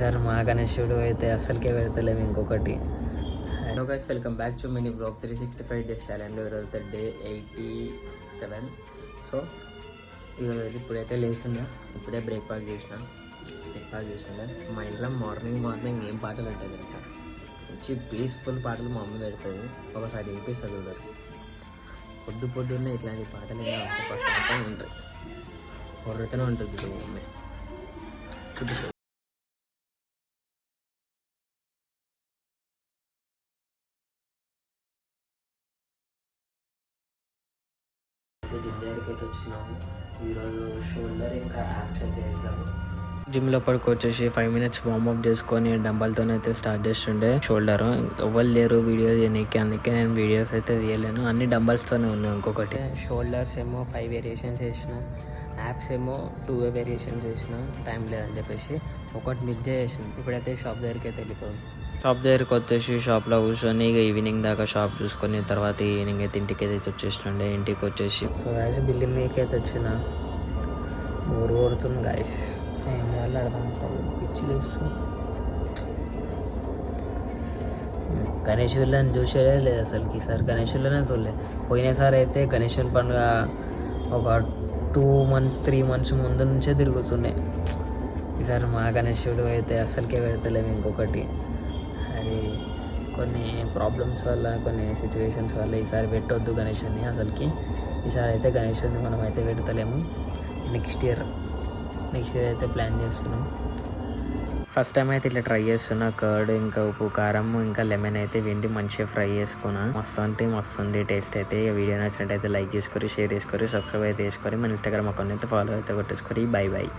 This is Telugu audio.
ఈసారి మా గణేశుడు అయితే అస్సలకే పెడతలేము ఇంకొకటి. Hello guys, welcome back to mini blog 365 days challenge. ఈరోజు డే 87. సో ఈరోజు ఇప్పుడైతే లేచిందా, ఇప్పుడే బ్రేక్ఫాస్ట్ చేసిన మా ఇంట్లో మార్నింగ్ ఏం పాటలు అంటే తెలుసా, మంచి పీస్ఫుల్ పాటలు మా మమ్మీ పెడుతుంది. ఒకసారి వినిపిస్తుంది చూడరు. పొద్దున్నే ఇట్లాంటి పాటలు ప్రశాంతంగా ఉంటాయి, పొర్రతనే ఉంటుంది చూడు మమ్మీ. చూపిస్తుంది. జిమ్ దగ్గరికి అయితే వచ్చినాము. ఈరోజు షోల్డర్ ఇంకా యాప్స్ అయితే వేసాము. జిమ్ లోపలికి వచ్చేసి 5 minutes వార్మప్ చేసుకొని డంబల్తో అయితే స్టార్ట్ చేస్తుండే షోల్డర్. ఎవరు లేరు వీడియో తీయడానికి, అందుకే నేను వీడియోస్ అయితే తీయలేను. అన్ని డంబల్స్తోనే ఉన్నాయి. ఇంకొకటి షోల్డర్స్ ఏమో 5 వేరియేషన్స్ వేసిన, యాప్స్ ఏమో 2 వేరియేషన్స్ వేసిన. టైం లేదని చెప్పేసి ఒకటి మిస్ చేసిన. ఇప్పుడైతే షాప్ దగ్గరికి అయితే వెళ్ళిపోయాం. షాప్ దగ్గరికి వచ్చేసి షాప్లో కూర్చొని ఇక ఈవినింగ్ దాకా షాప్ చూసుకొని తర్వాత ఈవినింగ్ అయితే ఇంటికి అయితే వచ్చేసినండే. ఇంటికి వచ్చేసి సో గాయస్ బిల్డింగ్ మీదకి అయితే వచ్చిన. ఊరు కొడుతుంది గాయస్, ఏం చేయాలి అర్థం పిచ్చి లేదు. గణేశులను చూసేదే లేదు అసలుకి. ఈసారి గణేశులనే చూడలేదు. పోయినసారి అయితే గణేశుల పండుగ ఒక 3 months ముందు నుంచే తిరుగుతుండే. ఈసారి మా గణేశుడు అయితే అస్సలకే పెడతలేము ఇంకొకటి. అది కొన్ని ప్రాబ్లమ్స్ వల్ల, కొన్ని సిచ్యువేషన్స్ వల్ల ఈసారి పెట్టొద్దు గణేశుని అసలుకి. ఈసారి అయితే గణేశుని మనం అయితే పెడతలేము. నెక్స్ట్ ఇయర్ అయితే ప్లాన్ చేస్తున్నాం. ఫస్ట్ టైం అయితే ఇట్లా ట్రై చేస్తున్నా. కర్డ్ ఇంకా ఉప్పు కారం ఇంకా లెమన్ అయితే వెండి మంచిగా ఫ్రై చేసుకున్నా. మస్తు ఉంది టేస్ట్ అయితే. వీడియో నచ్చినట్టయితే లైక్ చేసుకొని, షేర్ చేసుకొని, సబ్స్క్రైబ్ అయితే చేసుకొని, మన ఇన్స్టాగ్రామ్ అకౌంట్ అయితే ఫాలో అయితే కొట్టేసుకొని. బై.